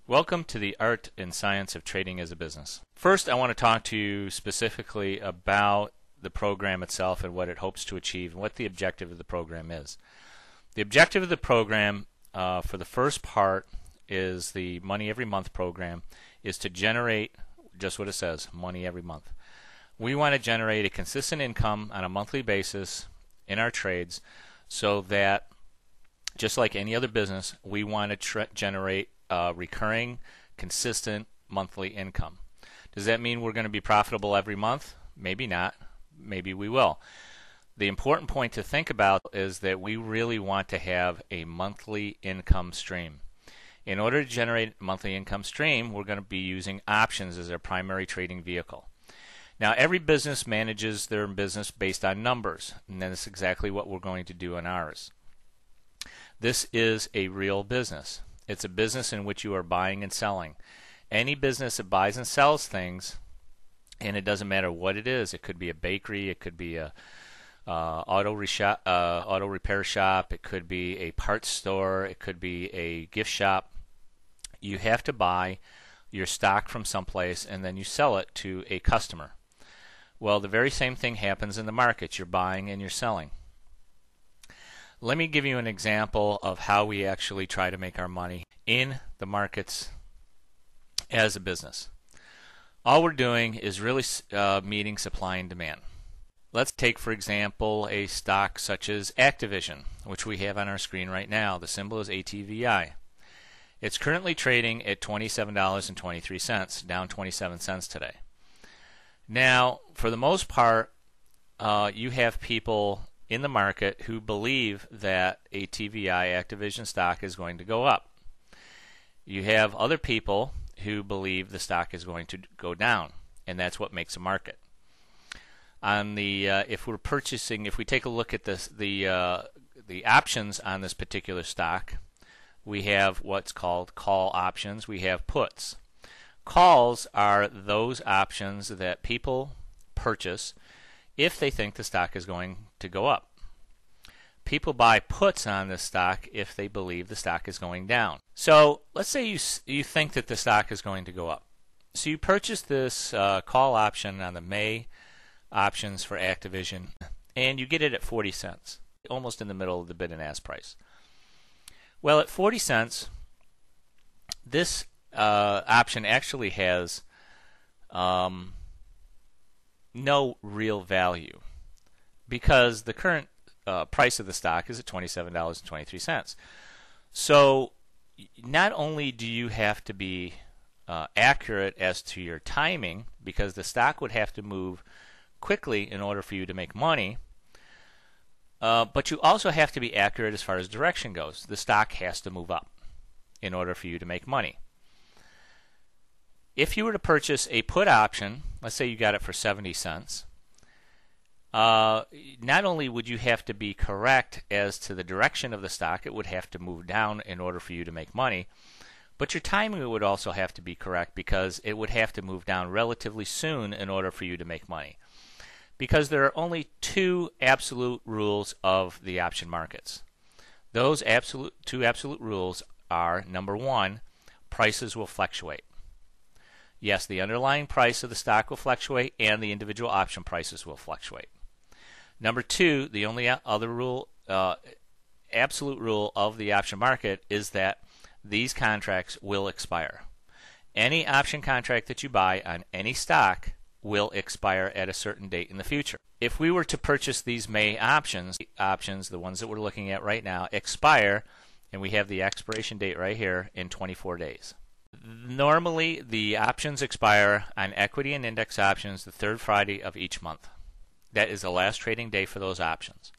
Welcome to the art and science of trading as a business. First, I want to talk to you specifically about the program itself and what it hopes to achieve and what the objective of the program is. The objective of the program for the first part is the Money Every Month program is to generate just what it says, money every month. We want to generate a consistent income on a monthly basis in our trades so that just like any other business, we want to generate recurring, consistent monthly income. Does that mean we're going to be profitable every month? Maybe not. Maybe we will. The important point to think about is that we really want to have a monthly income stream. In order to generate a monthly income stream, we're going to be using options as our primary trading vehicle. Now, every business manages their business based on numbers, and that's exactly what we're going to do in ours. This is a real business. It's a business in which you are buying and selling. Any business that buys and sells things, and it doesn't matter what it is. It could be a bakery. It could be a auto repair shop. It could be a parts store. It could be a gift shop. You have to buy your stock from someplace and then you sell it to a customer. Well, the very same thing happens in the market. You're buying and you're selling. Let me give you an example of how we actually try to make our money in the markets as a business. All we're doing is really meeting supply and demand. Let's take, for example, a stock such as Activision, which we have on our screen right now. The symbol is ATVI. It's currently trading at $27.23, down 27 cents today. Now, for the most part, you have people in the market who believe that ATVI, Activision stock, is going to go up. You have other people who believe the stock is going to go down, and that's what makes a market. On the if we take a look at the options on this particular stock, we have what's called call options. We have puts. Calls are those options that people purchase if they think the stock is going to go up. People buy puts on this stock if they believe the stock is going down. So let's say you think that the stock is going to go up. So you purchase this call option on the May options for Activision, and you get it at 40 cents, almost in the middle of the bid and ask price. Well, at 40 cents, this option actually has no real value because the current price of the stock is at $27.23. So not only do you have to be accurate as to your timing, because the stock would have to move quickly in order for you to make money, but you also have to be accurate as far as direction goes. The stock has to move up in order for you to make money. If you were to purchase a put option, let's say you got it for 70 cents, not only would you have to be correct as to the direction of the stock, it would have to move down in order for you to make money, but your timing would also have to be correct because it would have to move down relatively soon in order for you to make money. Because there are only two absolute rules of the option markets. Those two absolute rules are, number one, prices will fluctuate. Yes, the underlying price of the stock will fluctuate and the individual option prices will fluctuate. Number two, the only other rule, absolute rule of the option market is that these contracts will expire. Any option contract that you buy on any stock will expire at a certain date in the future. If we were to purchase these May options, the ones that we're looking at right now, expire, and we have the expiration date right here, in 24 days. Normally, the options expire on equity and index options the third Friday of each month. That is the last trading day for those options.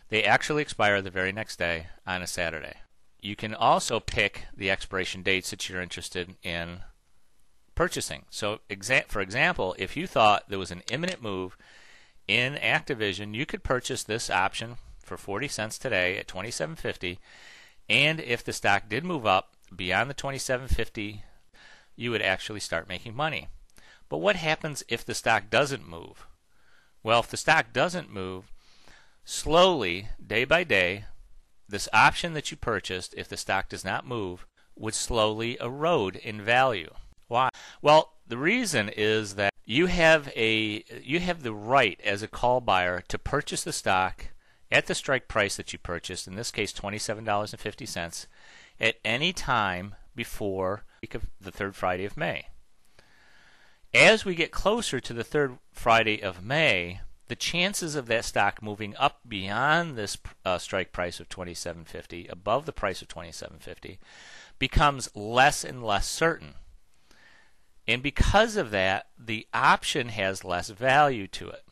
They actually expire the very next day on a Saturday. You can also pick the expiration dates that you're interested in purchasing. So, for example, if you thought there was an imminent move in Activision, you could purchase this option for 40 cents today at $27.50, and if the stock did move up beyond the $27.50, you would actually start making money. But what happens if the stock doesn't move? Well, if the stock doesn't move, slowly, day by day, this option that you purchased, if the stock does not move, would slowly erode in value. Why? Well, the reason is that you have the right as a call buyer to purchase the stock at the strike price that you purchased, in this case $27.50, at any time before the third Friday of May. As we get closer to the third Friday of May, the chances of that stock moving up beyond this strike price of $27.50, above the price of $27.50, becomes less and less certain. And because of that, the option has less value to it.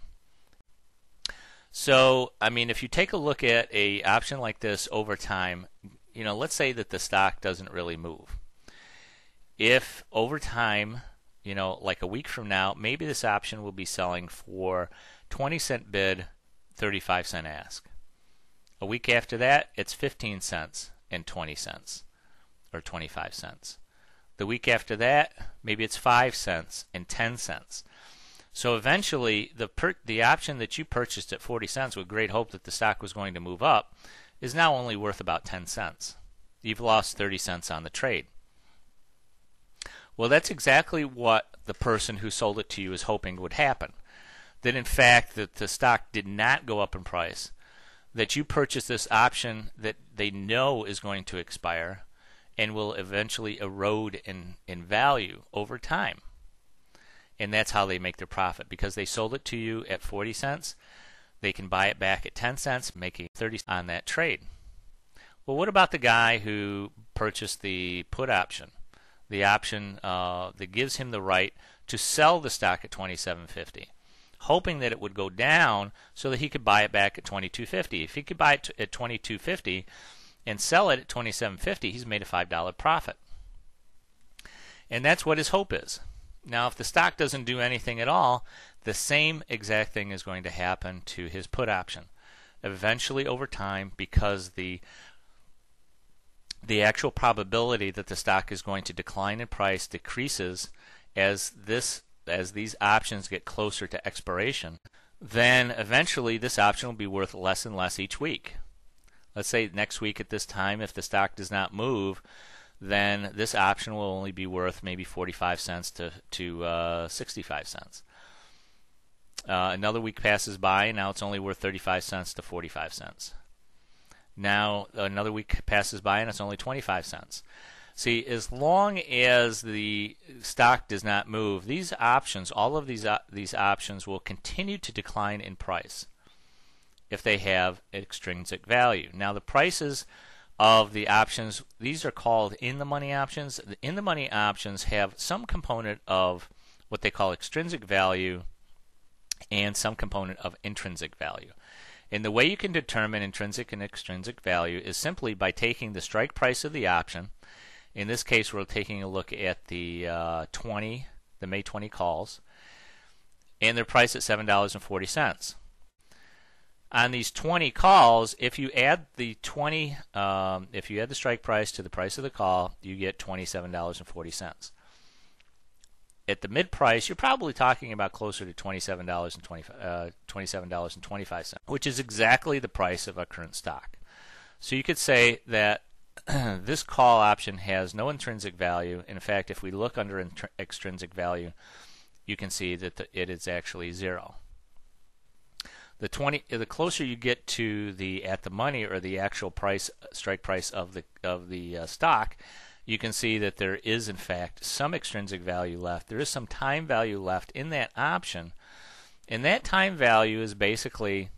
So, I mean, if you take a look at an option like this over time, let's say that the stock doesn't really move. If over time, like a week from now, maybe this option will be selling for 20-cent bid, 35-cent ask. A week after that, it's 15 cents and 20 cents, or 25 cents. The week after that, maybe it's 5 cents and 10 cents. So eventually, the option that you purchased at 40 cents with great hope that the stock was going to move up is now only worth about 10 cents. You've lost 30 cents on the trade. Well, that's exactly what the person who sold it to you is hoping would happen. That in fact, that the stock did not go up in price, that you purchased this option that they know is going to expire and will eventually erode in value over time. And that's how they make their profit. Because they sold it to you at 40 cents, they can buy it back at 10 cents, making 30 on that trade. Well, what about the guy who purchased the put option? The option that gives him the right to sell the stock at $27.50, hoping that it would go down so that he could buy it back at $22.50. If he could buy it at $22.50 and sell it at $27.50, he's made a $5 profit. And that's what his hope is. Now, if the stock doesn't do anything at all, the same exact thing is going to happen to his put option. Eventually, over time, because the actual probability that the stock is going to decline in price decreases as these options get closer to expiration, then eventually this option will be worth less and less each week. Let's say next week at this time, if the stock does not move, then this option will only be worth maybe 45 cents to 65 cents. Another week passes by, and now it's only worth 35 cents to 45 cents. Now another week passes by, and it's only 25 cents. See, as long as the stock does not move, these options, all of these options will continue to decline in price if they have extrinsic value. Now the prices of the options, these are called in-the-money options. The in-the-money options have some component of what they call extrinsic value and some component of intrinsic value. And the way you can determine intrinsic and extrinsic value is simply by taking the strike price of the option. In this case, we're taking a look at the May 20 calls, and they're priced at $7.40. On these 20 calls, if you add the strike price to the price of the call, you get $27.40. At the mid price, you're probably talking about closer to $27.25, which is exactly the price of a current stock. So you could say that this call option has no intrinsic value. In fact, if we look under extrinsic value, you can see that it is actually zero. The closer you get to the at the money or the actual price, strike price of the stock, you can see that there is in fact some extrinsic value left. There is some time value left in that option, and that time value is basically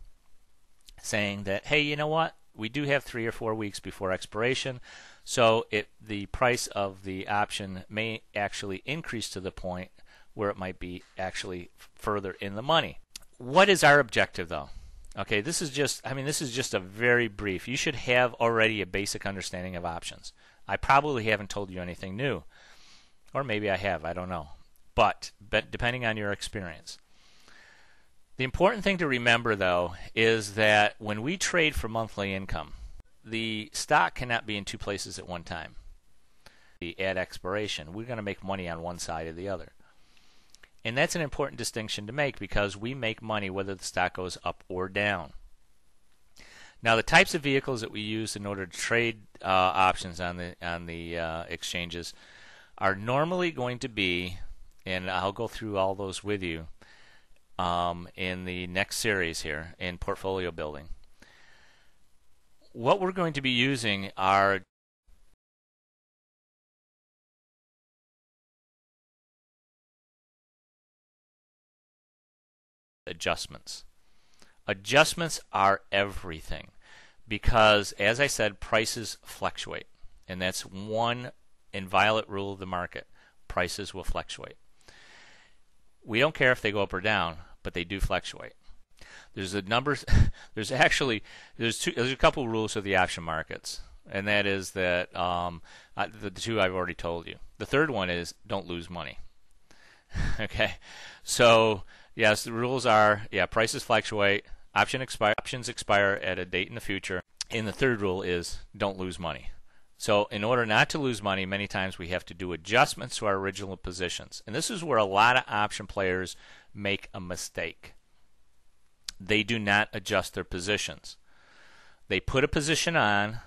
saying that, hey, you know what? We do have 3 or 4 weeks before expiration, so the price of the option may actually increase to the point where it might be actually further in the money. What is our objective, though? Okay, this is just a very brief. You should have already a basic understanding of options. I probably haven't told you anything new, or maybe I have, I don't know. But depending on your experience. The important thing to remember, though, is that when we trade for monthly income, the stock cannot be in two places at one time. At expiration, we're going to make money on one side or the other. And that's an important distinction to make because we make money whether the stock goes up or down. Now, the types of vehicles that we use in order to trade options on the exchanges are normally going to be, and I'll go through all those with you in the next series here in portfolio building. What we're going to be using are adjustments. Adjustments are everything because, as I said, prices fluctuate, and that's one inviolate rule of the market. Prices will fluctuate. We don't care if they go up or down, but they do fluctuate. There's a couple rules of the option markets, and that is that the two I've already told you. The third one is don't lose money. Okay, so yes, the rules are prices fluctuate, options expire at a date in the future, and the third rule is don't lose money. So in order not to lose money, many times we have to do adjustments to our original positions. And this is where a lot of option players make a mistake. They do not adjust their positions. They put a position on,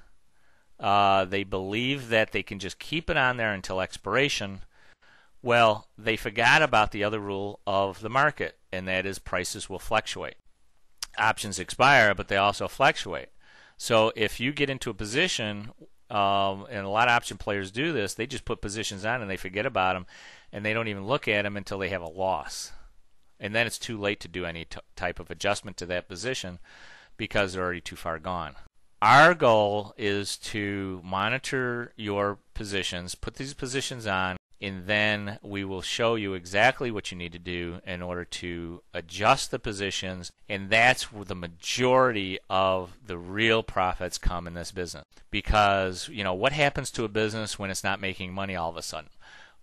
they believe that they can just keep it on there until expiration. Well, they forgot about the other rule of the market, and that is prices will fluctuate. Options expire, but they also fluctuate. So if you get into a position, and a lot of option players do this, they just put positions on and they forget about them, and they don't even look at them until they have a loss. And then it's too late to do any type of adjustment to that position because they're already too far gone. Our goal is to monitor your positions, put these positions on, and then we will show you exactly what you need to do in order to adjust the positions, and that's where the majority of the real profits come in this business. Because, what happens to a business when it's not making money all of a sudden?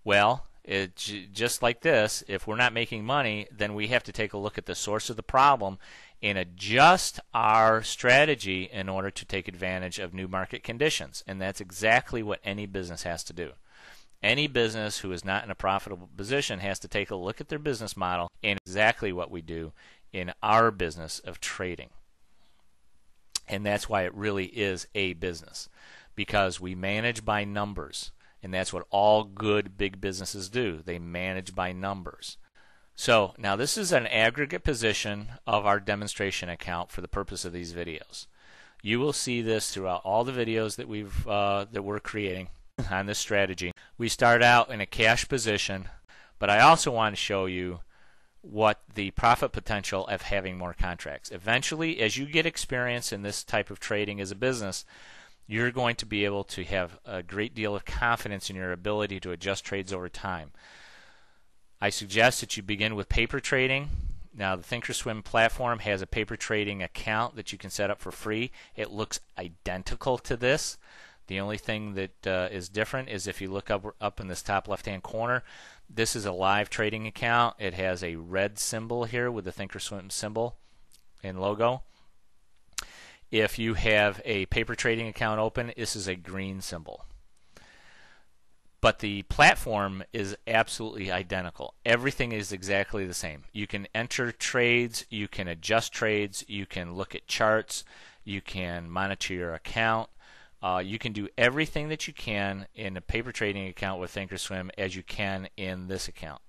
Well, just like this, if we're not making money, then we have to take a look at the source of the problem and adjust our strategy in order to take advantage of new market conditions. And that's exactly what any business has to do. Any business who is not in a profitable position has to take a look at their business model, and exactly what we do in our business of trading. And that's why it really is a business, because we manage by numbers. And that's what all good big businesses do. They manage by numbers. So now this is an aggregate position of our demonstration account for the purpose of these videos. You will see this throughout all the videos that we're creating on this strategy. We start out in a cash position, but I also want to show you what the profit potential of having more contracts. Eventually, as you get experience in this type of trading as a business, you're going to be able to have a great deal of confidence in your ability to adjust trades over time. I suggest that you begin with paper trading. Now, the Thinkorswim platform has a paper trading account that you can set up for free. It looks identical to this. The only thing that is different is if you look up in this top left-hand corner, this is a live trading account. It has a red symbol here with the Thinkorswim symbol and logo. If you have a paper trading account open, this is a green symbol. But the platform is absolutely identical. Everything is exactly the same. You can enter trades, you can adjust trades, you can look at charts, you can monitor your account. You can do everything that you can in a paper trading account with Thinkorswim as you can in this account.